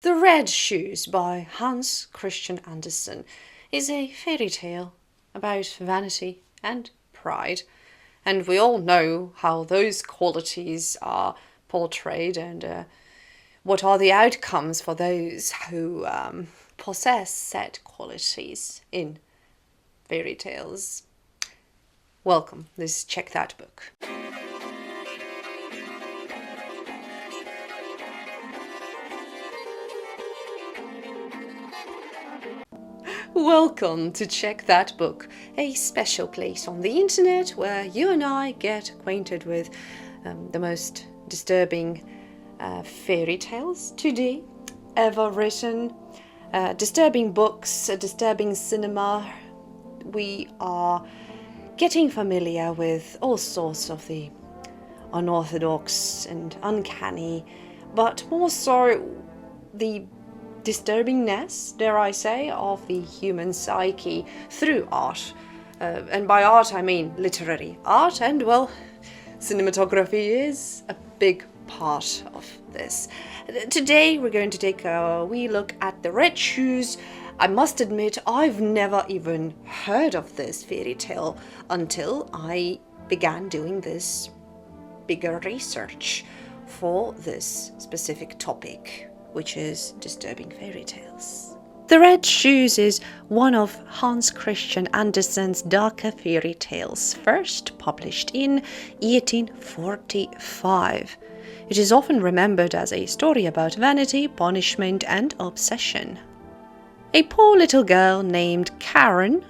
The Red Shoes by Hans Christian Andersen is a fairy tale about vanity and pride. And we all know how those qualities are portrayed and what are the outcomes for those who possess said qualities in fairy tales. Welcome, this is Check That Book. Welcome to Check That Book, a special place on the internet where you and I get acquainted with the most disturbing fairy tales today ever written, disturbing books, disturbing cinema. We are getting familiar with all sorts of the unorthodox and uncanny, but more so the disturbingness, dare I say, of the human psyche through art. And by art I mean literary art, and well, cinematography is a big part of this. Today we're going to take a wee look at The Red Shoes. I must admit I've never even heard of this fairy tale until I began doing this bigger research for this specific topic, which is disturbing fairy tales. The Red Shoes is one of Hans Christian Andersen's darker fairy tales, first published in 1845. It is often remembered as a story about vanity, punishment, and obsession. A poor little girl named Karen,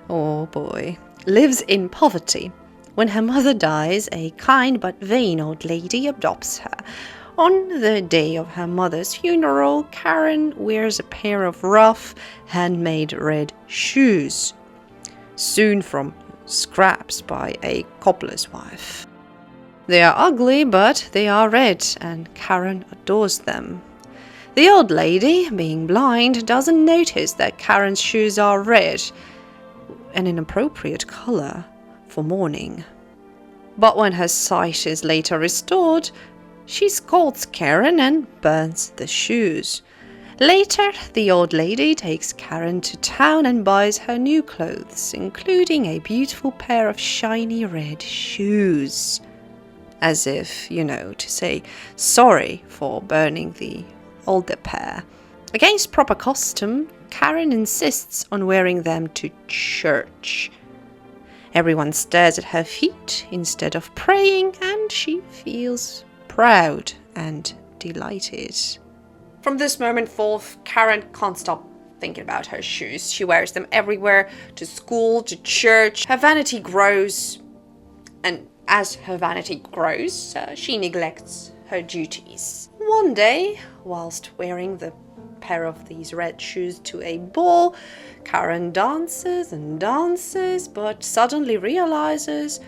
oh boy, lives in poverty. When her mother dies, a kind but vain old lady adopts her. On the day of her mother's funeral, Karen wears a pair of rough, handmade red shoes, sewn from scraps by a cobbler's wife. They are ugly, but they are red, and Karen adores them. The old lady, being blind, doesn't notice that Karen's shoes are red, an inappropriate color for mourning. But when her sight is later restored, she scolds Karen and burns the shoes. Later, the old lady takes Karen to town and buys her new clothes, including a beautiful pair of shiny red shoes. As if, to say sorry for burning the older pair. Against proper custom, Karen insists on wearing them to church. Everyone stares at her feet instead of praying, and she feels proud and delighted. From this moment forth, Karen can't stop thinking about her shoes. She wears them everywhere, to school, to church. Her vanity grows, and as her vanity grows, she neglects her duties. One day, whilst wearing the pair of these red shoes to a ball, Karen dances and dances, but suddenly realizes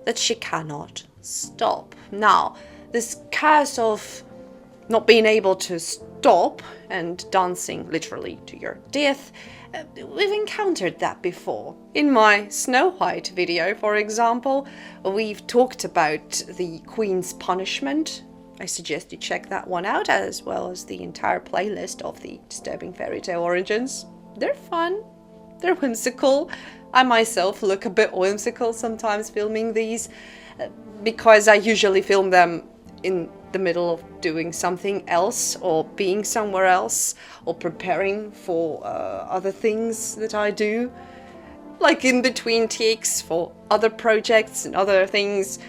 that she cannot stop. Now, this curse of not being able to stop and dancing literally to your death, we've encountered that before. In my Snow White video, for example, we've talked about the Queen's punishment. I suggest you check that one out, as well as the entire playlist of the disturbing fairy tale origins. They're fun, they're whimsical. I myself look a bit whimsical sometimes filming these, because I usually film them in the middle of doing something else, or being somewhere else, or preparing for other things that I do. Like in between takes for other projects and other things,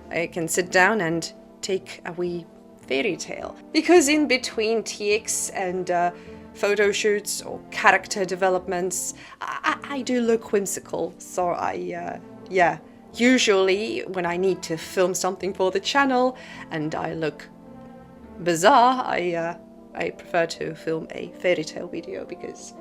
I can sit down and take a wee fairy tale. Because in between takes and photo shoots or character developments, I do look whimsical. So usually when I need to film something for the channel and I look bizarre, I prefer to film a fairy tale video, because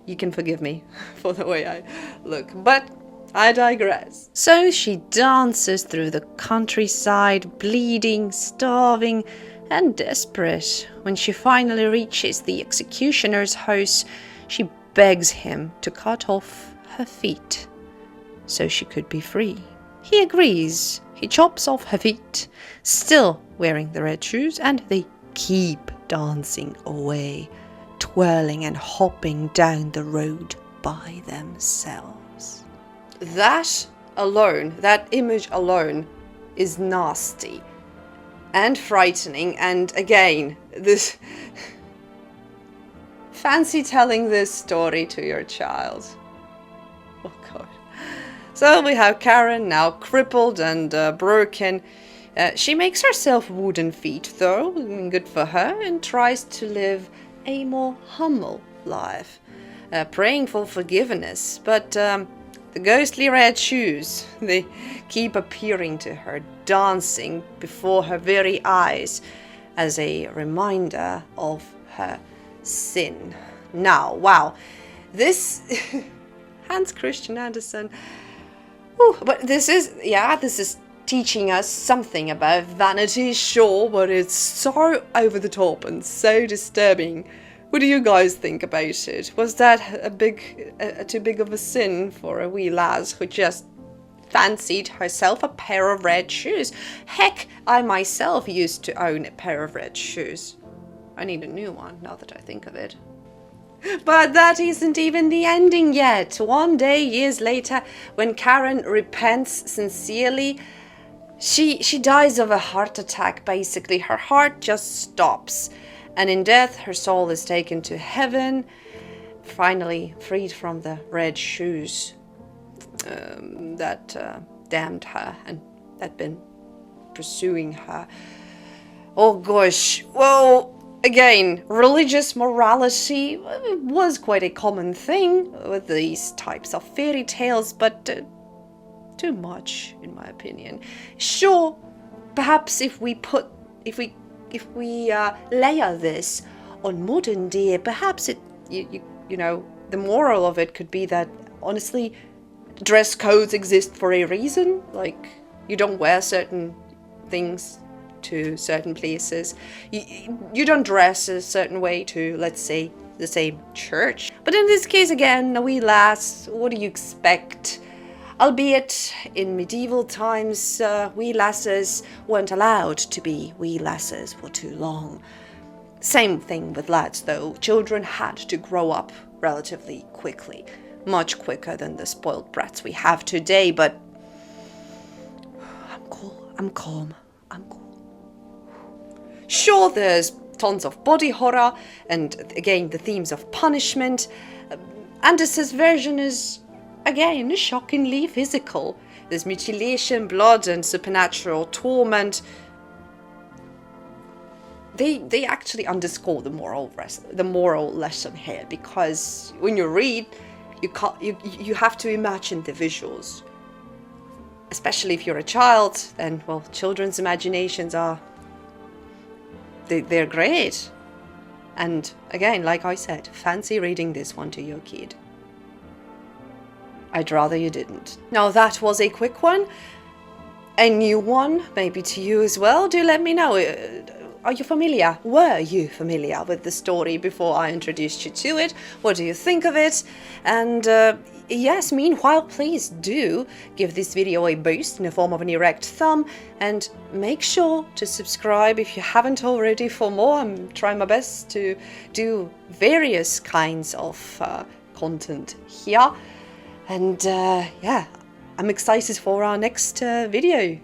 you can forgive me for the way I look. But I digress. So she dances through the countryside, bleeding, starving, and desperate. When she finally reaches the executioner's house, she begs him to cut off her feet so she could be free. He agrees. He chops off her feet, still wearing the red shoes, and they keep dancing away, twirling and hopping down the road by themselves. That alone, that image alone, is nasty and frightening. And again, this fancy telling this story to your child. Oh God. So we have Karen, now crippled and broken. She makes herself wooden feet though, good for her, and tries to live a more humble life, praying for forgiveness. But the ghostly red shoes, they keep appearing to her, dancing before her very eyes as a reminder of her sin. Now, wow, this Hans Christian Andersen. But this is teaching us something about vanity, sure, but it's so over the top and so disturbing. What do you guys think about it? Was that too big of a sin for a wee lass who just fancied herself a pair of red shoes? Heck, I myself used to own a pair of red shoes. I need a new one now that I think of it. But that isn't even the ending yet. One day, years later, when Karen repents sincerely, she dies of a heart attack, basically. Her heart just stops. And in death, her soul is taken to heaven, finally freed from the red shoes that damned her and had been pursuing her. Oh gosh, well, again, religious morality was quite a common thing with these types of fairy tales, but too much, in my opinion. Sure, perhaps if we layer this on modern day, perhaps you know, the moral of it could be that, honestly, dress codes exist for a reason. Like, you don't wear certain things to certain places. You don't dress a certain way to, let's say, the same church. But in this case, again, a wee lass, what do you expect? Albeit in medieval times, wee lasses weren't allowed to be wee lasses for too long. Same thing with lads though. Children had to grow up relatively quickly. Much quicker than the spoiled brats we have today, but I'm calm. Sure, there's tons of body horror, and again, the themes of punishment. Andersen's version is, again, shockingly physical. There's mutilation, blood, and supernatural torment. They actually underscore the moral lesson here, because when you read, you have to imagine the visuals. Especially if you're a child, then, well, children's imaginations are... They're great. And again, like I said, fancy reading this one to your kid. I'd rather you didn't. Now that was a quick one. A new one, maybe to you as well. Do let me know. Are you familiar? Were you familiar with the story before I introduced you to it? What do you think of it? And yes, meanwhile, please do give this video a boost in the form of an erect thumb, and make sure to subscribe if you haven't already for more. I'm trying my best to do various kinds of content here. And yeah, I'm excited for our next video.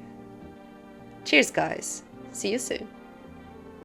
Cheers, guys. See you soon.